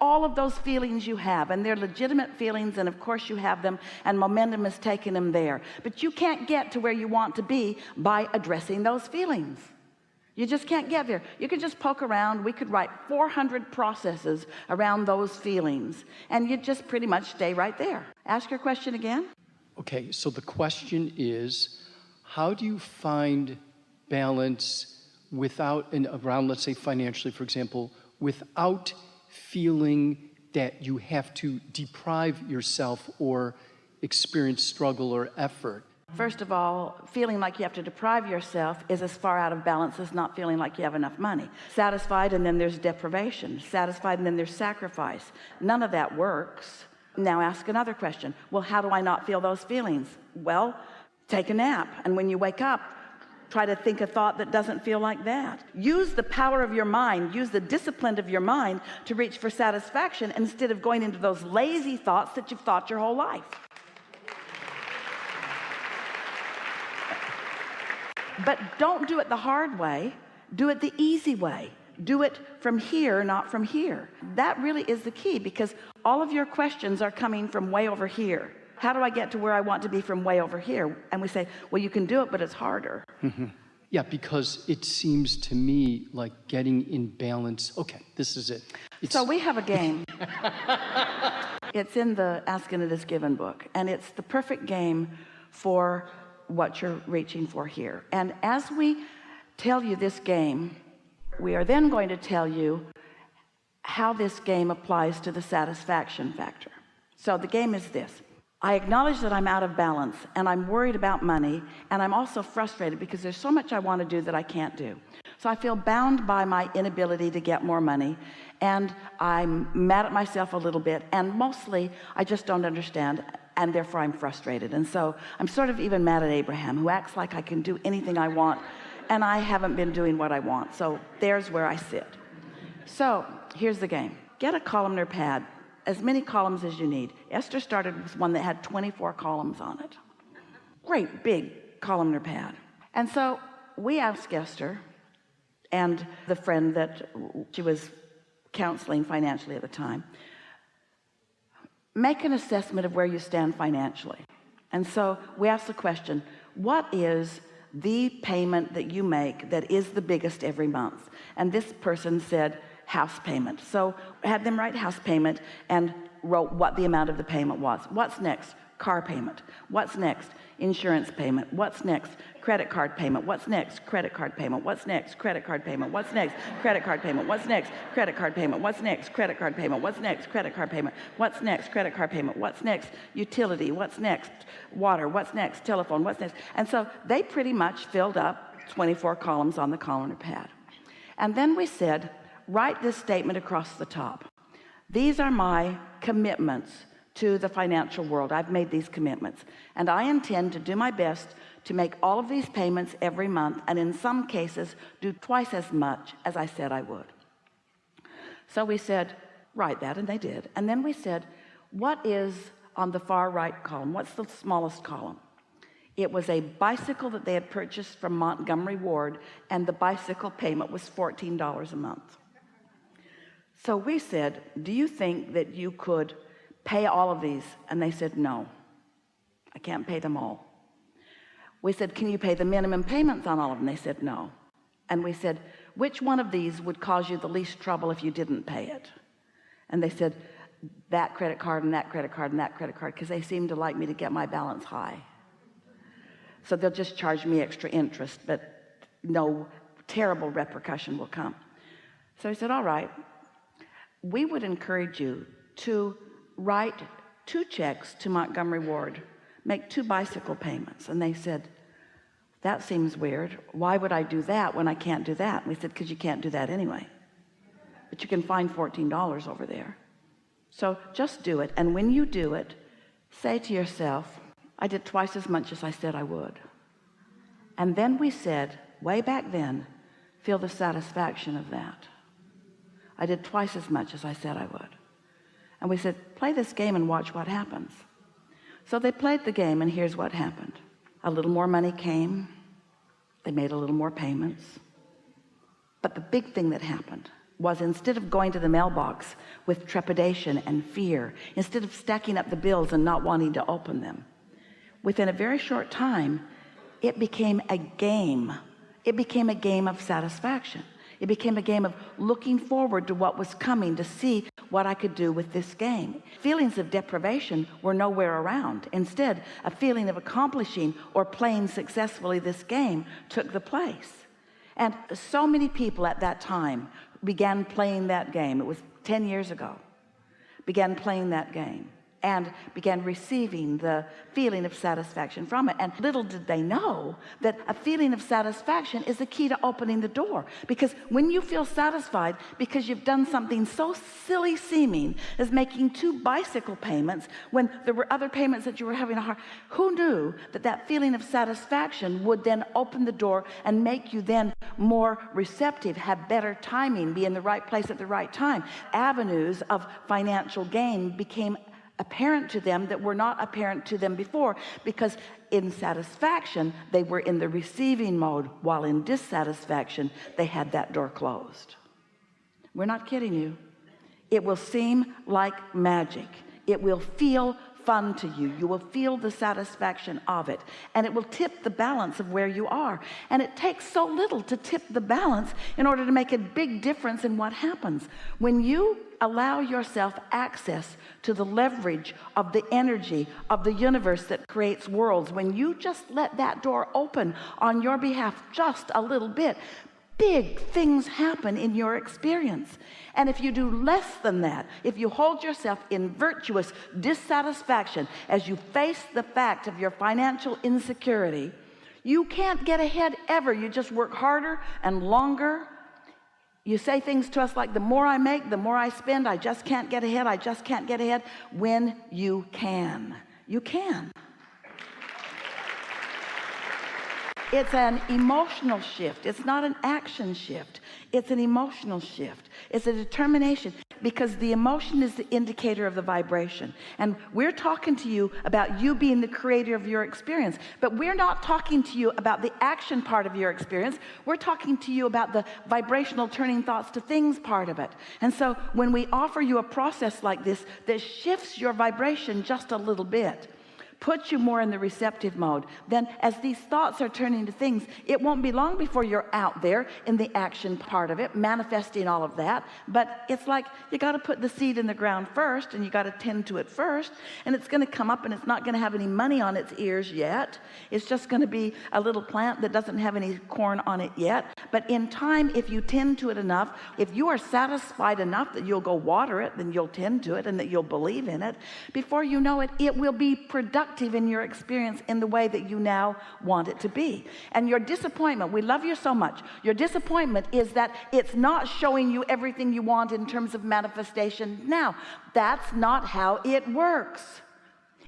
all of those feelings you have, and they're legitimate feelings, and of course you have them, and momentum is taking them there, but you can't get to where you want to be by addressing those feelings. You just can't get there. You could just poke around. We could write 400 processes around those feelings, and you just pretty much stay right there. Ask your question again. Okay, so the question is, how do you find balance without, around, let's say financially, for example, without feeling that you have to deprive yourself or experience struggle or effort? First of all, feeling like you have to deprive yourself is as far out of balance as not feeling like you have enough money. Satisfied, and then there's deprivation. Satisfied, and then there's sacrifice. None of that works. Now ask another question. Well, how do I not feel those feelings? Well, take a nap, and when you wake up, try to think a thought that doesn't feel like that. Use the power of your mind, use the discipline of your mind to reach for satisfaction instead of going into those lazy thoughts that you've thought your whole life. But don't do it the hard way. Do it the easy way. Do it from here, not from here. That really is the key, because all of your questions are coming from way over here. How do I get to where I want to be from way over here? And we say, well, you can do it, but it's harder. Mm-hmm. Yeah, because it seems to me like getting in balance. Okay, this is it. So we have a game. It's in the Ask and It Is Given book, and it's the perfect game for what you're reaching for here. And as we tell you this game, we are then going to tell you how this game applies to the satisfaction factor. So the game is this. I acknowledge that I'm out of balance, and I'm worried about money, and I'm also frustrated because there's so much I want to do that I can't do. So I feel bound by my inability to get more money, and I'm mad at myself a little bit, and mostly I just don't understand, and therefore I'm frustrated. And so I'm sort of even mad at Abraham, who acts like I can do anything I want, and I haven't been doing what I want. So there's where I sit. So here's the game. Get a columnar pad, as many columns as you need. Esther started with one that had 24 columns on it. Great big columnar pad. And so we asked Esther and the friend that she was counseling financially at the time, make an assessment of where you stand financially. And so we asked the question, what is the payment that you make that is the biggest every month? And this person said house payment. So I had them write house payment and wrote what the amount of the payment was. What's next? Car payment. What's next? Insurance payment. What's next? Credit card payment. What's next? Credit card payment. What's next? Credit card payment. What's next? Credit card payment. What's next? Credit card payment. What's next? Credit card payment. What's next? Credit card payment. What's next? Credit card payment. What's next? Utility. What's next? Water. What's next? Telephone. What's next? And so they pretty much filled up 24 columns on the columnar pad. And then we said, write this statement across the top. These are my commitments to the financial world. I've made these commitments, and I intend to do my best to make all of these payments every month, and in some cases do twice as much as I said I would. So we said, write that, and they did. And then we said, what is on the far right column? What's the smallest column? It was a bicycle that they had purchased from Montgomery Ward, and the bicycle payment was $14 a month. So we said, do you think that you could pay all of these? And they said, no, I can't pay them all. We said, can you pay the minimum payments on all of them? They said, no. And we said, which one of these would cause you the least trouble if you didn't pay it? And they said, that credit card and that credit card and that credit card, because they seem to like me to get my balance high. So they'll just charge me extra interest, but no terrible repercussion will come. So I said, all right, we would encourage you to write 2 checks to Montgomery Ward, make 2 bicycle payments. And they said, that seems weird. Why would I do that when I can't do that? And we said, because you can't do that anyway. But you can find $14 over there. So just do it. And when you do it, say to yourself, I did twice as much as I said I would. And then we said, way back then, feel the satisfaction of that. I did twice as much as I said I would. And we said, play this game and watch what happens. So they played the game, and here's what happened. A little more money came. They made a little more payments. But the big thing that happened was, instead of going to the mailbox with trepidation and fear, instead of stacking up the bills and not wanting to open them, within a very short time, it became a game. It became a game of satisfaction. It became a game of looking forward to what was coming, to see what I could do with this game. Feelings of deprivation were nowhere around. Instead, a feeling of accomplishing or playing successfully this game took the place. And so many people at that time began playing that game. It was 10 years ago. Began playing that game and began receiving the feeling of satisfaction from it. And little did they know that a feeling of satisfaction is the key to opening the door. Because when you feel satisfied because you've done something so silly seeming as making 2 bicycle payments when there were other payments that you were having a hard, who knew that that feeling of satisfaction would then open the door and make you then more receptive, have better timing, be in the right place at the right time. Avenues of financial gain became apparent to them that were not apparent to them before, because in satisfaction they were in the receiving mode, while in dissatisfaction they had that door closed. We're not kidding you. It will seem like magic. It will feel fun to you. You will feel the satisfaction of it, and it will tip the balance of where you are. And it takes so little to tip the balance in order to make a big difference in what happens. When you allow yourself access to the leverage of the energy of the universe that creates worlds, when you just let that door open on your behalf just a little bit, big things happen in your experience. And if you do less than that, if you hold yourself in virtuous dissatisfaction as you face the fact of your financial insecurity, you can't get ahead ever. You just work harder and longer. You say things to us like, the more I make, the more I spend. I just can't get ahead. I just can't get ahead. When you can. You can. It's an emotional shift. It's not an action shift. It's an emotional shift. It's a determination, because the emotion is the indicator of the vibration. And we're talking to you about you being the creator of your experience, but we're not talking to you about the action part of your experience. We're talking to you about the vibrational turning thoughts to things part of it. And so when we offer you a process like this that shifts your vibration just a little bit, puts you more in the receptive mode, then as these thoughts are turning to things, it won't be long before you're out there in the action part of it, manifesting all of that. But it's like you got to put the seed in the ground first, and you got to tend to it first, and it's going to come up, and it's not going to have any money on its ears yet. It's just going to be a little plant that doesn't have any corn on it yet. But in time, if you tend to it enough, if you are satisfied enough that you'll go water it, then you'll tend to it and that you'll believe in it. Before you know it, it will be productive in your experience in the way that you now want it to be. And your disappointment, we love you so much, your disappointment is that it's not showing you everything you want in terms of manifestation now. That's not how it works.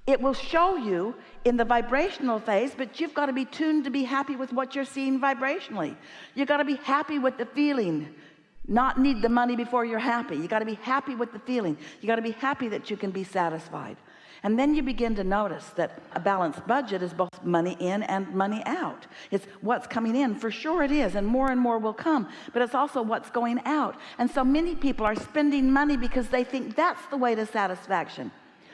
It will show you in the vibrational phase, but you've got to be tuned to be happy with what you're seeing vibrationally. You've got to be happy with the feeling, not need the money before you're happy. You got to be happy with the feeling. You got to be happy that you can be satisfied. And then you begin to notice that a balanced budget is both money in and money out. It's what's coming in, for sure it is, and more will come, but it's also what's going out. And so many people are spending money because they think that's the way to satisfaction.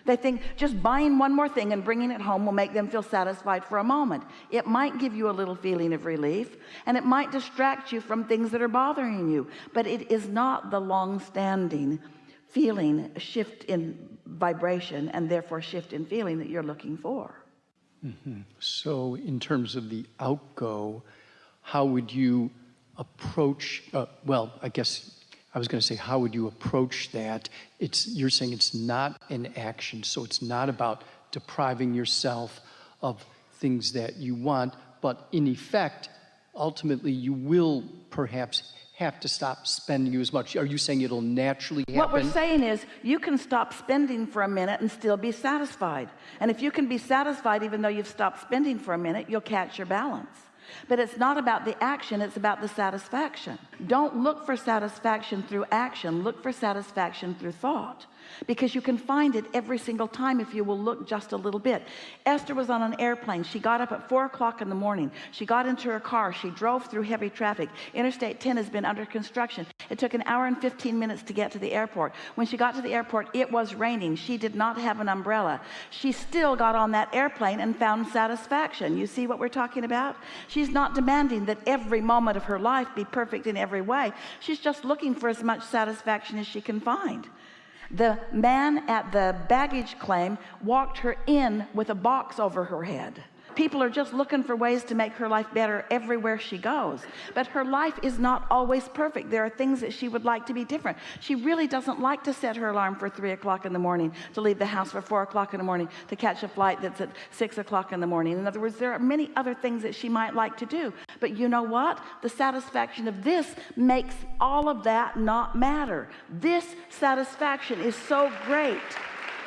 They think just buying one more thing and bringing it home will make them feel satisfied for a moment. It might give you a little feeling of relief, and it might distract you from things that are bothering you, but it is not the long-standing feeling, shift in vibration, and therefore shift in feeling that you're looking for. Mm-hmm. So in terms of the outgo, how would you approach, I guess I was going to say, how would you approach that? You're saying it's not an action, so it's not about depriving yourself of things that you want, but in effect, ultimately you will perhaps have to stop spending as much. Are you saying it'll naturally happen? What we're saying is you can stop spending for a minute and still be satisfied. And if you can be satisfied even though you've stopped spending for a minute, you'll catch your balance. But it's not about the action, it's about the satisfaction. Don't look for satisfaction through action, look for satisfaction through thought, because you can find it every single time if you will look just a little bit. Esther was on an airplane. She got up at 4 o'clock in the morning. She got into her car. She drove through heavy traffic. Interstate 10 has been under construction. It took an hour and 15 minutes to get to the airport. When she got to the airport, it was raining. She did not have an umbrella. She still got on that airplane and found satisfaction. You see what we're talking about? She's not demanding that every moment of her life be perfect in every way. She's just looking for as much satisfaction as she can find. The man at the baggage claim walked her in with a box over her head. People are just looking for ways to make her life better everywhere she goes. But her life is not always perfect. There are things that she would like to be different. She really doesn't like to set her alarm for 3 o'clock in the morning, to leave the house for 4 o'clock in the morning, to catch a flight that's at 6 o'clock in the morning. In other words, there are many other things that she might like to do. But you know what? The satisfaction of this makes all of that not matter. This satisfaction is so great,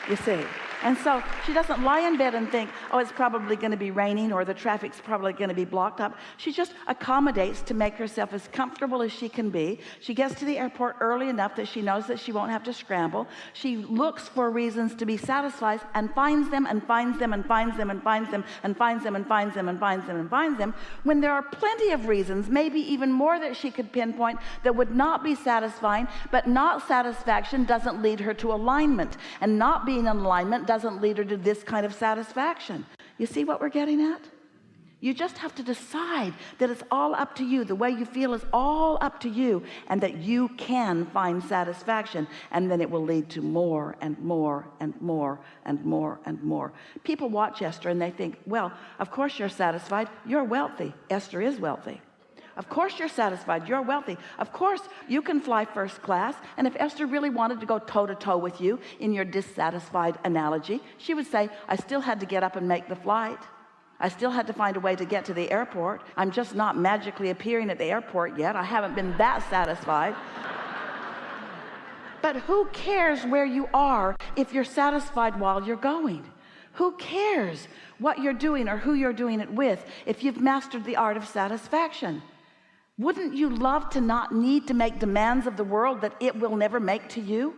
you see. And so she doesn't lie in bed and think, oh, it's probably going to be raining or the traffic's probably going to be blocked up. She just accommodates to make herself as comfortable as she can be. She gets to the airport early enough that she knows that she won't have to scramble. She looks for reasons to be satisfied and finds them and finds them and finds them and finds them and finds them and finds them and finds them and finds them, when there are plenty of reasons, maybe even more that she could pinpoint, that would not be satisfying. But not satisfaction doesn't lead her to alignment, and not being in alignment doesn't lead her to this kind of satisfaction. You see what we're getting at? You just have to decide that it's all up to you. The way you feel is all up to you, and that you can find satisfaction, and then it will lead to more and more and more and more and more. People watch Esther and they think, well, of course you're satisfied. You're wealthy. Esther is wealthy. Of course you're satisfied. You're wealthy. Of course you can fly first class. And if Esther really wanted to go toe-to-toe with you in your dissatisfied analogy, she would say, I still had to get up and make the flight. I still had to find a way to get to the airport. I'm just not magically appearing at the airport yet. I haven't been that satisfied. But who cares where you are if you're satisfied while you're going? Who cares what you're doing or who you're doing it with if you've mastered the art of satisfaction? Wouldn't you love to not need to make demands of the world that it will never make to you?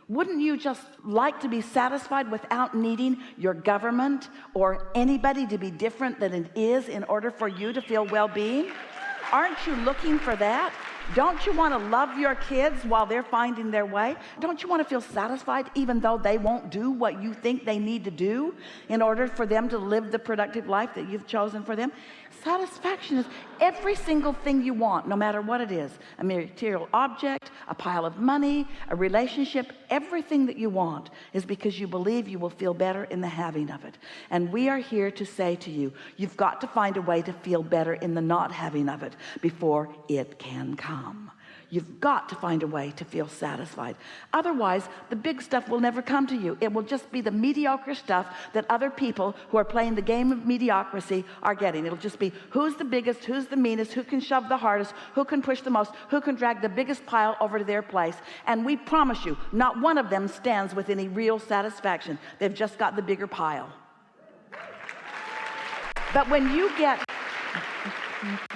Wouldn't you just like to be satisfied without needing your government or anybody to be different than it is in order for you to feel well-being? Aren't you looking for that? Don't you want to love your kids while they're finding their way? Don't you want to feel satisfied even though they won't do what you think they need to do in order for them to live the productive life that you've chosen for them? Satisfaction is every single thing you want, no matter what it is. A material object, a pile of money, a relationship. Everything that you want is because you believe you will feel better in the having of it. And we are here to say to you, you've got to find a way to feel better in the not having of it before it can come. You've got to find a way to feel satisfied. Otherwise, the big stuff will never come to you. It will just be the mediocre stuff that other people who are playing the game of mediocrity are getting. It'll just be who's the biggest, who's the meanest, who can shove the hardest, who can push the most, who can drag the biggest pile over to their place. And we promise you, not one of them stands with any real satisfaction. They've just got the bigger pile. But when you get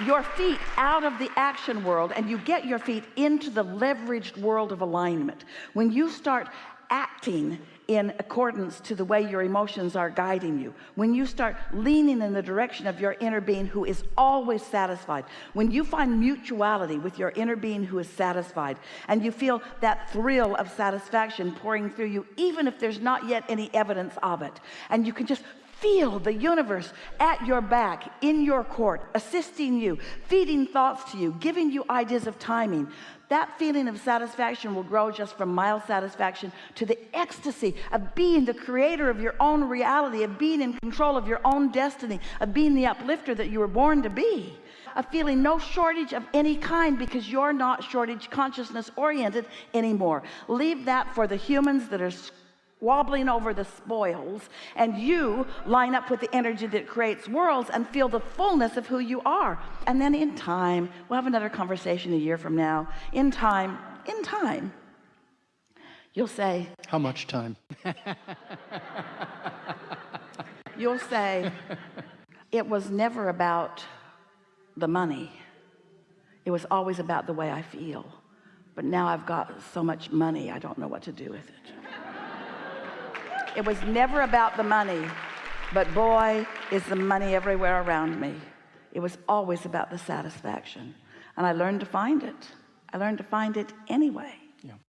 your feet out of the action world and you get your feet into the leveraged world of alignment, when you start acting in accordance to the way your emotions are guiding you, when you start leaning in the direction of your inner being who is always satisfied, when you find mutuality with your inner being who is satisfied, and you feel that thrill of satisfaction pouring through you, even if there's not yet any evidence of it, and you can just feel the universe at your back, in your court, assisting you, feeding thoughts to you, giving you ideas of timing. That feeling of satisfaction will grow just from mild satisfaction to the ecstasy of being the creator of your own reality, of being in control of your own destiny, of being the uplifter that you were born to be, of feeling no shortage of any kind because you're not shortage consciousness oriented anymore. Leave that for the humans that are wobbling over the spoils, and you line up with the energy that creates worlds and feel the fullness of who you are. And then in time, we'll have another conversation a year from now. In time, you'll say, how much time? You'll say, it was never about the money. It was always about the way I feel. But now I've got so much money, I don't know what to do with it. It was never about the money, but boy, is the money everywhere around me. It was always about the satisfaction. And I learned to find it. I learned to find it anyway.